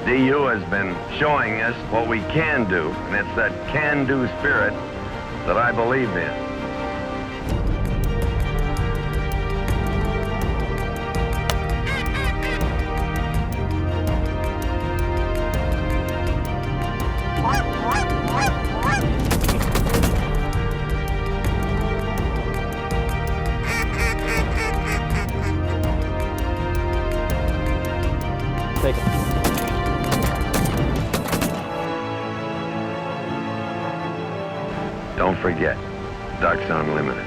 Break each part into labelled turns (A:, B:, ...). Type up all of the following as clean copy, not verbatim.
A: DU has been showing us what we can do, and it's that can-do spirit that I believe in.
B: Take it.
A: Don't forget, Ducks Unlimited.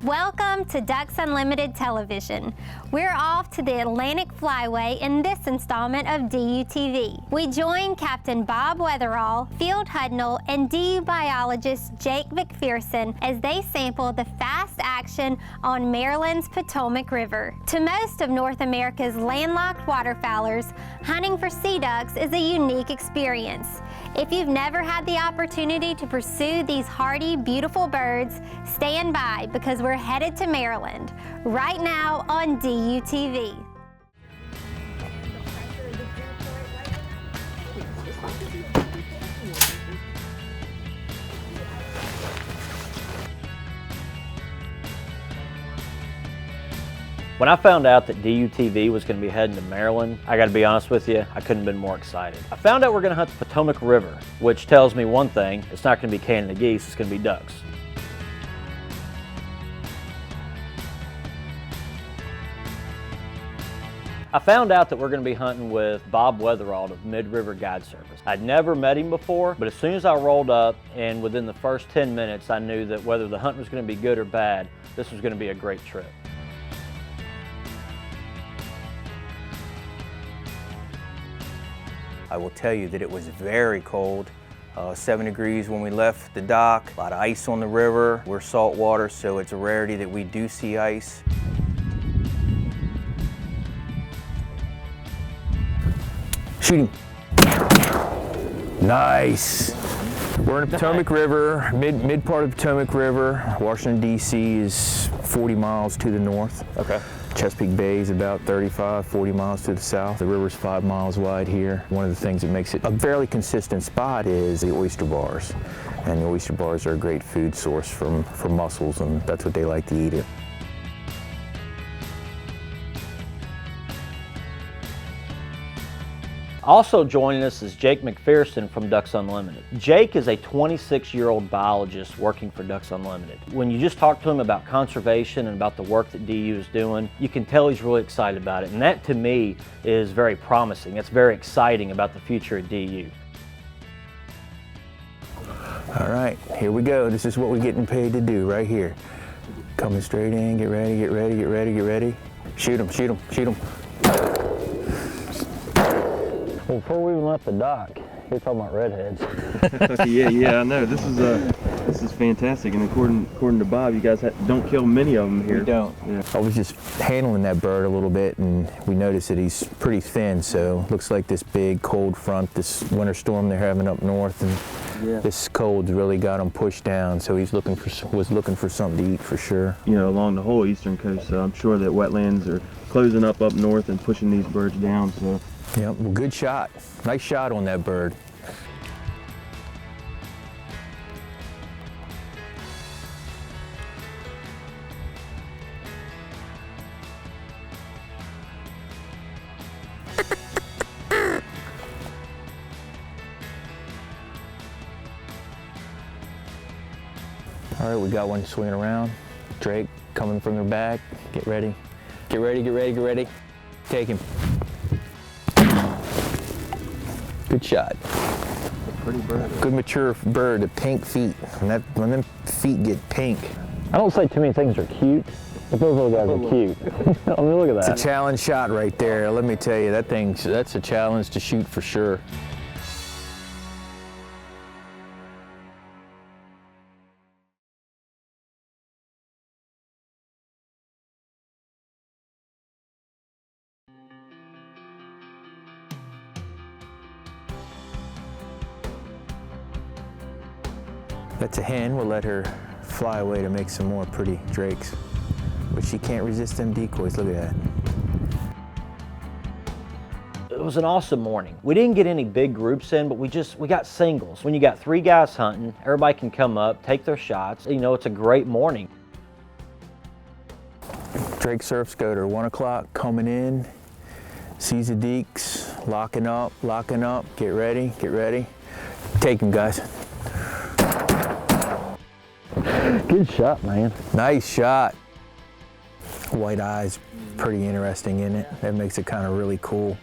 C: Welcome to Ducks Unlimited Television. We're off to the Atlantic Flyway in this installment of DUTV. We join Captain Bob Weatherall, Field Hudnall, and DU biologist Jake McPherson as they sample the fast action on Maryland's Potomac River. To most of North America's landlocked waterfowlers, hunting for sea ducks is a unique experience. If you've never had the opportunity to pursue these hardy, beautiful birds, stand by because we're headed to Maryland, right now on DUTV.
B: When I found out that DUTV was going to be heading to Maryland, I got to be honest with you, I couldn't have been more excited. I found out we're going to hunt the Potomac River, which tells me one thing: it's not going to be Canada geese, it's going to be ducks. I found out that we're going to be hunting with Bob Weatherall of Mid-River Guide Service. I'd never met him before, but as soon as I rolled up and within the first 10 minutes I knew that whether the hunt was going to be good or bad, this was going to be a great trip.
D: I will tell you that it was very cold, 7 degrees when we left the dock, a lot of ice on the river. We're saltwater, so it's a rarity that we do see ice. Shoot him. Nice. We're in the Potomac River, mid part of the Potomac River. Washington, D.C. is 40 miles to the north.
B: Okay.
D: Chesapeake Bay is about 35, 40 miles to the south. The river's 5 miles wide here. One of the things that makes it a fairly consistent spot is the oyster bars. And the oyster bars are a great food source for mussels, and that's what they like to eat.
B: Also joining us is Jake McPherson from Ducks Unlimited. Jake is a 26-year-old biologist working for Ducks Unlimited. When you just talk to him about conservation and about the work that DU is doing, you can tell he's really excited about it. And that to me is very promising. It's very exciting about the future of DU.
D: All right, here we go. This is what we're getting paid to do right here. Coming straight in, get ready, get ready, get ready, get ready. Shoot him, shoot him, shoot him.
B: Well, before we even left the dock, you're talking about redheads.
E: yeah, I know. This is fantastic, and according to Bob, you guys don't kill many of them here.
D: We don't. Yeah. I was just handling that bird a little bit, and we noticed that he's pretty thin, so looks like this big cold front, this winter storm they're having up north, and this cold's really got him pushed down, so he's was looking for something to eat for sure.
E: You know, along the whole eastern coast, so I'm sure that wetlands are closing up north and pushing these birds down. So.
D: Yep, well, good shot. Nice shot on that bird. All right, we got one swinging around. Drake coming from their back. Get ready. Get ready, get ready, get ready. Take him. Good shot.
E: Pretty bird.
D: Good mature bird, the pink feet. When them feet get pink.
B: I don't say too many things are cute, but those little guys are cute. I mean, look at that.
D: It's a challenge shot right there. Let me tell you, that's a challenge to shoot for sure. That's a hen. We'll let her fly away to make some more pretty drakes. But she can't resist them decoys, look at that.
B: It was an awesome morning. We didn't get any big groups in, but we got singles. When you got 3 guys hunting, everybody can come up, take their shots. You know, it's a great morning.
D: Drake surf scoter, 1 o'clock, coming in, sees the deeks, locking up, get ready. Take him, guys.
B: Good shot, man.
D: Nice shot. White eyes, pretty interesting in it. That makes it kind of really cool.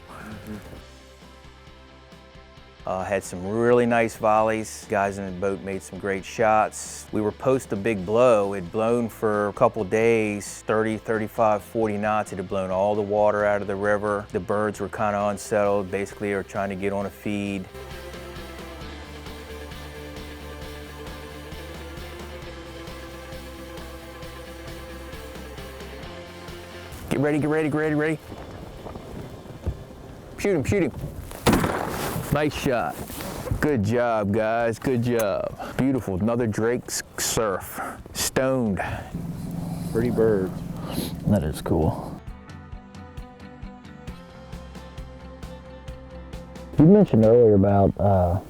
D: Had some really nice volleys. Guys in the boat made some great shots. We were post a big blow. It had blown for a couple days, 30, 35, 40 knots. It had blown all the water out of the river. The birds were kind of unsettled. Basically, they were trying to get on a feed. Get ready. Shoot him. Nice shot. Good job, guys, good job. Beautiful, another Drake surf. Stoned.
E: Pretty birds.
B: That is cool. You mentioned earlier about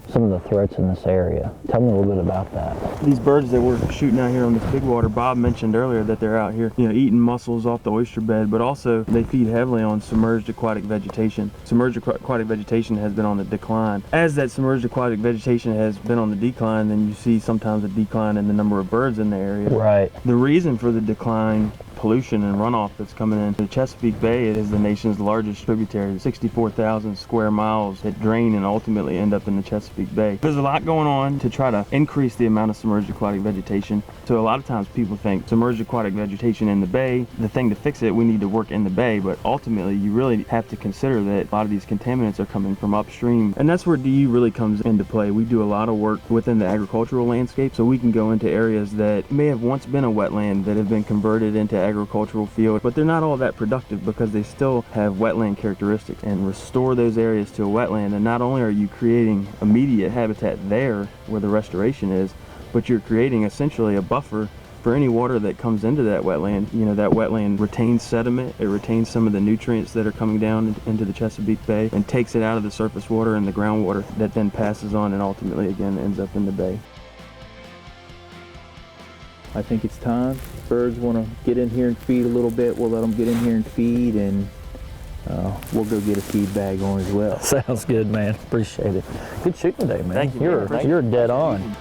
B: some of the threats in this area. Tell me a little bit about that.
E: These birds that we're shooting out here on this big water, Bob mentioned earlier that they're out here, eating mussels off the oyster bed, but also they feed heavily on submerged aquatic vegetation. Submerged aquatic vegetation has been on the decline. As that submerged aquatic vegetation has been on the decline, then you see sometimes a decline in the number of birds in the area.
B: Right.
E: The reason for the decline, pollution and runoff that's coming in. The Chesapeake Bay is the nation's largest tributary, 64,000 square miles that drain and ultimately end up in the Chesapeake Bay. There's a lot going on to try to increase the amount of submerged aquatic vegetation. So a lot of times people think submerged aquatic vegetation in the bay, the thing to fix it, we need to work in the bay, but ultimately you really have to consider that a lot of these contaminants are coming from upstream. And that's where DU really comes into play. We do a lot of work within the agricultural landscape, so we can go into areas that may have once been a wetland that have been converted into agricultural field, but they're not all that productive because they still have wetland characteristics, and restore those areas to a wetland. And not only are you creating immediate habitat there where the restoration is, but you're creating essentially a buffer for any water that comes into that wetland. That wetland retains sediment, it retains some of the nutrients that are coming down into the Chesapeake Bay and takes it out of the surface water and the groundwater that then passes on and ultimately again ends up in the bay.
D: I think it's time. Birds want to get in here and feed a little bit. We'll let them get in here and feed, and we'll go get a feed bag on as well.
B: Sounds good, man. Appreciate it. Good shooting today, man.
E: Thank you.
B: You're dead on.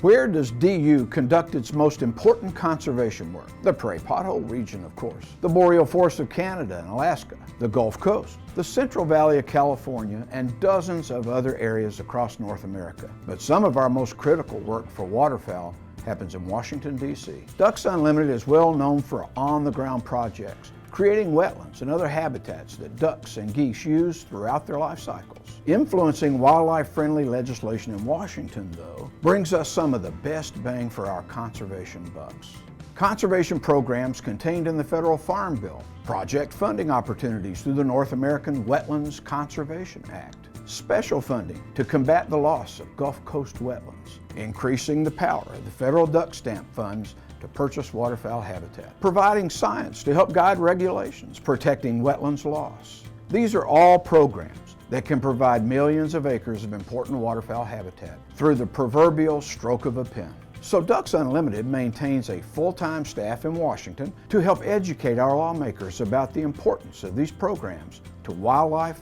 F: Where does DU conduct its most important conservation work? The Prairie Pothole region, of course, the Boreal Forests of Canada and Alaska, the Gulf Coast, the Central Valley of California, and dozens of other areas across North America. But some of our most critical work for waterfowl happens in Washington, D.C. Ducks Unlimited is well known for on-the-ground projects, creating wetlands and other habitats that ducks and geese use throughout their life cycles. Influencing wildlife-friendly legislation in Washington, though, brings us some of the best bang for our conservation bucks. Conservation programs contained in the Federal Farm Bill, project funding opportunities through the North American Wetlands Conservation Act, special funding to combat the loss of Gulf Coast wetlands, increasing the power of the federal duck stamp funds to purchase waterfowl habitat, providing science to help guide regulations, protecting wetlands loss. These are all programs that can provide millions of acres of important waterfowl habitat through the proverbial stroke of a pen. So Ducks Unlimited maintains a full-time staff in Washington to help educate our lawmakers about the importance of these programs to wildlife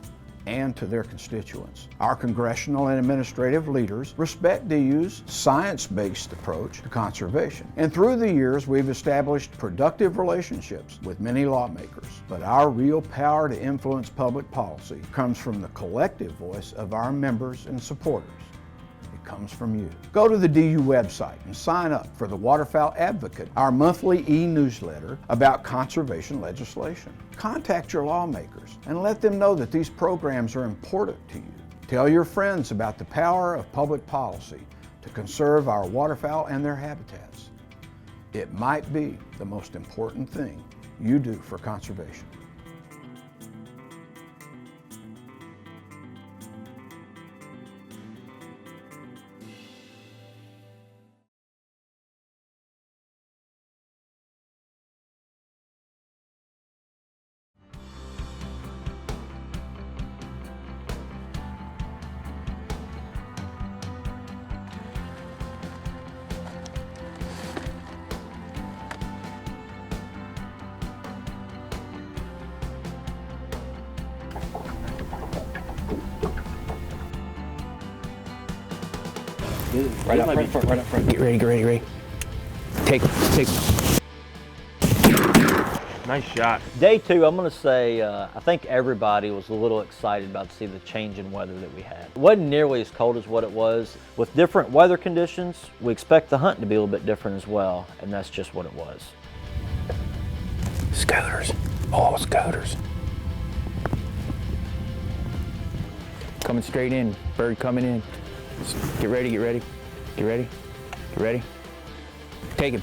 F: and to their constituents. Our congressional and administrative leaders respect DU's science-based approach to conservation. And through the years, we've established productive relationships with many lawmakers. But our real power to influence public policy comes from the collective voice of our members and supporters. It comes from you. Go to the DU website and sign up for the Waterfowl Advocate, our monthly e-newsletter about conservation legislation. Contact your lawmakers and let them know that these programs are important to you. Tell your friends about the power of public policy to conserve our waterfowl and their habitats. It might be the most important thing you do for conservation.
B: Right up front, right up front.
D: Get ready, get ready, get ready. Take him.
E: Nice shot.
B: Day 2, I'm going to say I think everybody was a little excited about to see the change in weather that we had. It wasn't nearly as cold as what it was. With different weather conditions, we expect the hunting to be a little bit different as well, and that's just what it was.
D: Scoters, all scoters. Coming straight in, bird coming in. Get ready, get ready, get ready, get ready. Take him.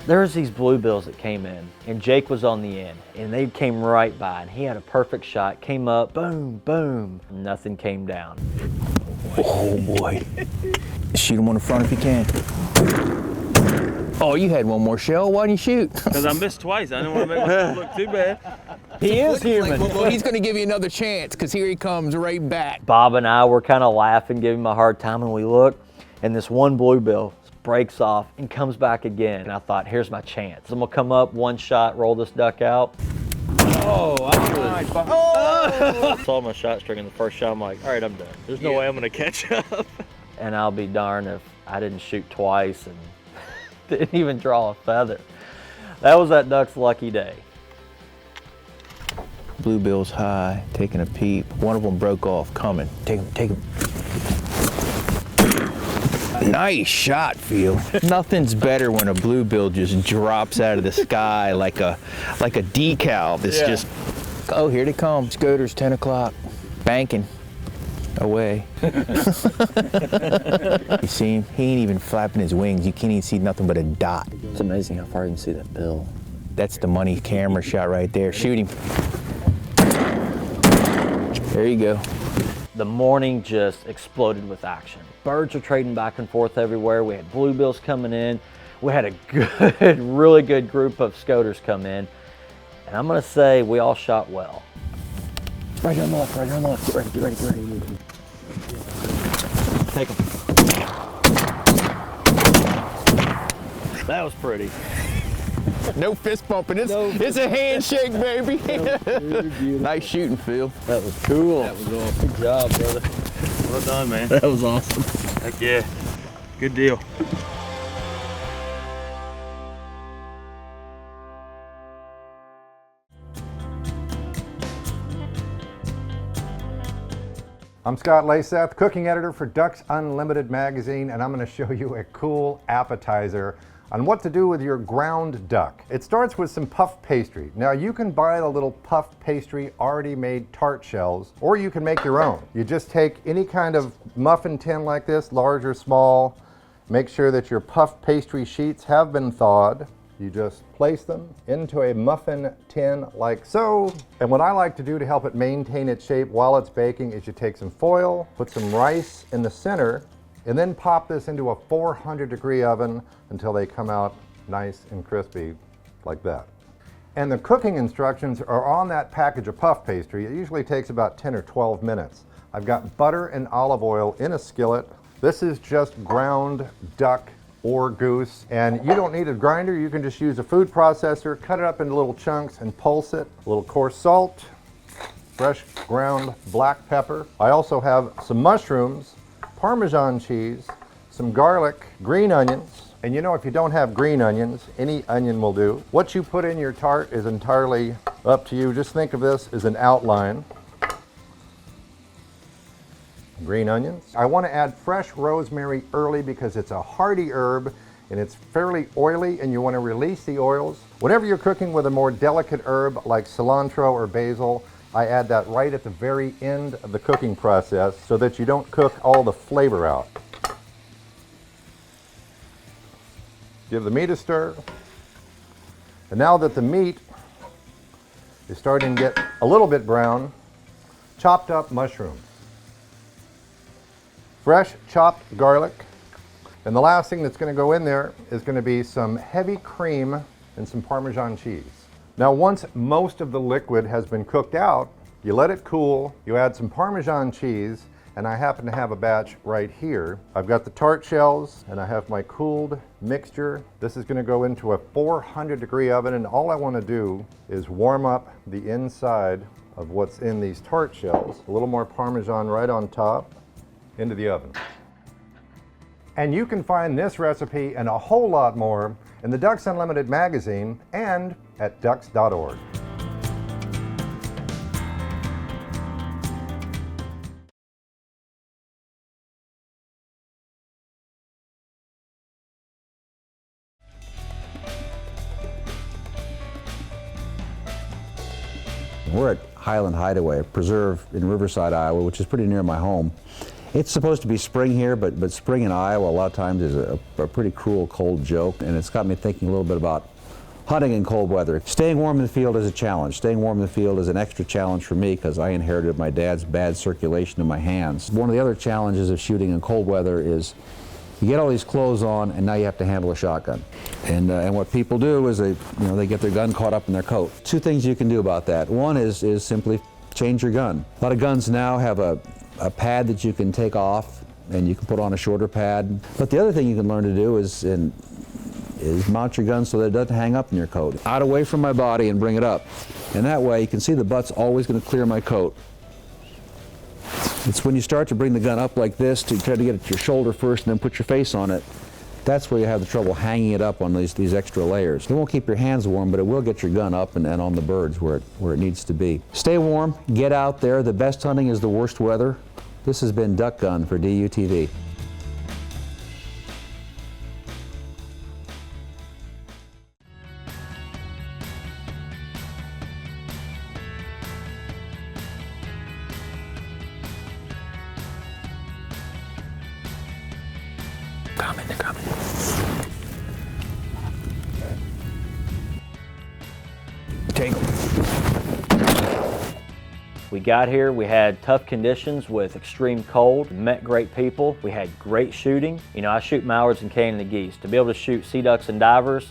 B: There's these bluebills that came in, and Jake was on the end, and they came right by, and he had a perfect shot, came up, boom, boom, nothing came down.
D: Oh boy. Shoot him on the front if you can. Oh, you had one more shell. Why didn't you shoot?
E: Because I missed twice. I didn't want to make myself look too bad.
B: He is human.
D: Well, he's going to give you another chance because here he comes right back.
B: Bob and I were kind of laughing, giving him a hard time, and we look, and this one bluebill breaks off and comes back again. And I thought, here's my chance. I'm gonna come up, one shot, roll this duck out. Oh, I saw my shot string in the first shot. I'm like, all right, I'm done. There's no way I'm gonna catch up. And I'll be darned if I didn't shoot twice and didn't even draw a feather. That was that duck's lucky day.
D: Bluebill's high, taking a peep. One of them broke off, coming. Take him, take him. Nice shot, Phil. Nothing's better when a bluebill just drops out of the sky like a decal. This just, oh, here they come. Scooters, 10 o'clock, banking away. You see him? He ain't even flapping his wings. You can't even see nothing but a dot.
B: It's amazing how far you can see that bill.
D: That's the money camera shot right there. Shoot him. There you go.
B: The morning just exploded with action. Birds are trading back and forth everywhere. We had bluebills coming in. We had a good, really good group of scoters come in. And I'm gonna say we all shot well.
D: Right here on the left, right here on the left. Get ready, get ready, get ready.
B: Take them. That was pretty.
D: No fist bumping. It's a handshake, baby. Nice shooting, Phil.
B: That was cool. That was awesome. Good job, brother.
E: Well done, man.
B: That was awesome.
E: Heck yeah. Good deal.
G: I'm Scott Laseth, cooking editor for Ducks Unlimited magazine, and I'm going to show you a cool appetizer on what to do with your ground duck. It starts with some puff pastry. Now you can buy the little puff pastry already made tart shells, or you can make your own. You just take any kind of muffin tin like this, large or small, make sure that your puff pastry sheets have been thawed. You just place them into a muffin tin like so. And what I like to do to help it maintain its shape while it's baking is you take some foil, put some rice in the center, and then pop this into a 400-degree oven until they come out nice and crispy like that. And the cooking instructions are on that package of puff pastry. It usually takes about 10 or 12 minutes. I've got butter and olive oil in a skillet. This is just ground duck or goose, and you don't need a grinder. You can just use a food processor, cut it up into little chunks and pulse it. A little coarse salt, fresh ground black pepper. I also have some mushrooms, Parmesan cheese, some garlic, green onions, and you know, if you don't have green onions, any onion will do. What you put in your tart is entirely up to you. Just think of this as an outline. Green onions. I want to add fresh rosemary early because it's a hardy herb and it's fairly oily and you want to release the oils. Whenever you're cooking with a more delicate herb like cilantro or basil, I add that right at the very end of the cooking process so that you don't cook all the flavor out. Give the meat a stir. And now that the meat is starting to get a little bit brown, chopped up mushrooms, fresh chopped garlic, and the last thing that's going to go in there is going to be some heavy cream and some Parmesan cheese. Now once most of the liquid has been cooked out, you let it cool, you add some Parmesan cheese, and I happen to have a batch right here. I've got the tart shells and I have my cooled mixture. This is going to go into a 400-degree oven, and all I want to do is warm up the inside of what's in these tart shells. A little more Parmesan right on top, into the oven. And you can find this recipe and a whole lot more in the Ducks Unlimited magazine and at ducks.org.
H: We're at Highland Hideaway, a preserve in Riverside, Iowa, which is pretty near my home. It's supposed to be spring here, but spring in Iowa a lot of times is a pretty cruel, cold joke, and it's got me thinking a little bit about hunting in cold weather. Staying warm in the field is a challenge. Staying warm in the field is an extra challenge for me because I inherited my dad's bad circulation in my hands. One of the other challenges of shooting in cold weather is you get all these clothes on and now you have to handle a shotgun. And what people do is they get their gun caught up in their coat. Two things you can do about that. One is simply change your gun. A lot of guns now have a pad that you can take off and you can put on a shorter pad. But the other thing you can learn to do is mount your gun so that it doesn't hang up in your coat. Out away from my body and bring it up. And that way you can see the butt's always going to clear my coat. It's when you start to bring the gun up like this to try to get it to your shoulder first and then put your face on it, that's where you have the trouble hanging it up on these extra layers. It won't keep your hands warm, but it will get your gun up and on the birds where it needs to be. Stay warm, get out there. The best hunting is the worst weather. This has been Duck Gun for DUTV. They're coming. Take them.
B: We got here, we had tough conditions with extreme cold, met great people, we had great shooting. You know, I shoot mallards and Canada geese. To be able to shoot sea ducks and divers,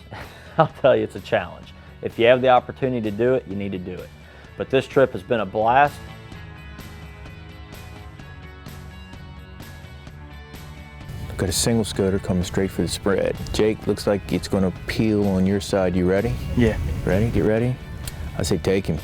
B: I'll tell you, it's a challenge. If you have the opportunity to do it, you need to do it. But this trip has been a blast.
D: Got a single scoter coming straight for the spread. Jake, looks like it's going to peel on your side. You ready?
E: Yeah.
D: Ready? Get ready? I say take him.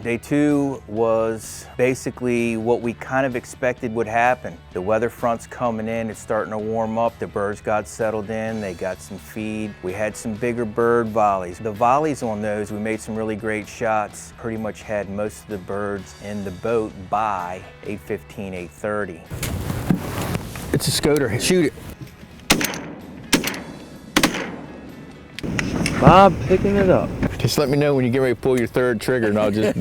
I: Day two was basically what we kind of expected would happen. The weather front's coming in, it's starting to warm up, the birds got settled in, they got some feed. We had some bigger bird volleys. The volleys on those, we made some really great shots. Pretty much had most of the birds in the boat by 8:15, 8:30.
D: It's a scoter. Shoot it.
E: Bob picking it up.
D: Just let me know when you get ready to pull your third trigger and I'll just...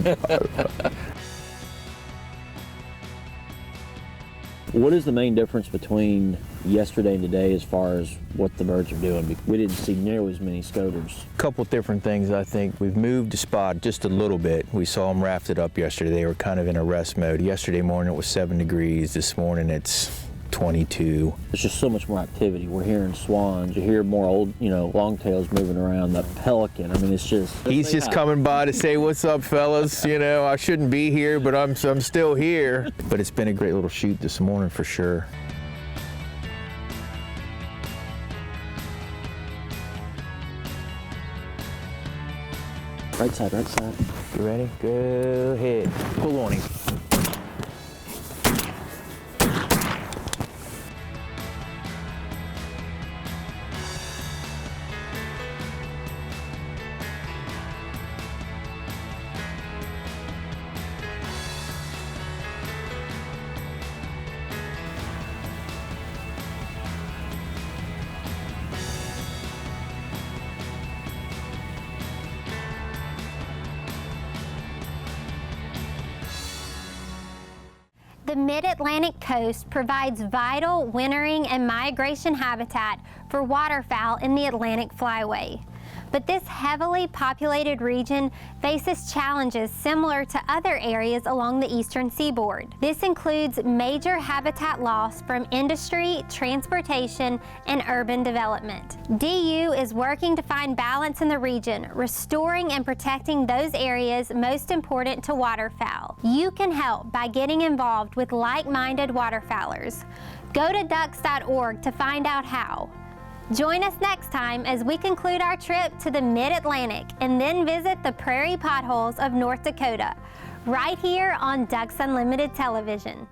B: What is the main difference between yesterday and today as far as what the birds are doing? We didn't see nearly as many scoters.
D: Couple different things, I think. We've moved the spot just a little bit. We saw them rafted up yesterday. They were kind of in a rest mode. Yesterday morning it was 7 degrees. This morning it's 22.
B: There's just so much more activity. We're hearing swans. You hear more old, longtails moving around. The pelican. I mean, it's just.
D: He's just coming by to say, "What's up, fellas?" You know, I shouldn't be here, but I'm still here. But it's been a great little shoot this morning for sure.
B: Right side, right side.
D: You ready? Go ahead. Pull on him.
C: The Mid-Atlantic coast provides vital wintering and migration habitat for waterfowl in the Atlantic Flyway. But this heavily populated region faces challenges similar to other areas along the eastern seaboard. This includes major habitat loss from industry, transportation, and urban development. DU is working to find balance in the region, restoring and protecting those areas most important to waterfowl. You can help by getting involved with like-minded waterfowlers. Go to ducks.org to find out how. Join us next time as we conclude our trip to the Mid-Atlantic and then visit the prairie potholes of North Dakota, right here on Ducks Unlimited Television.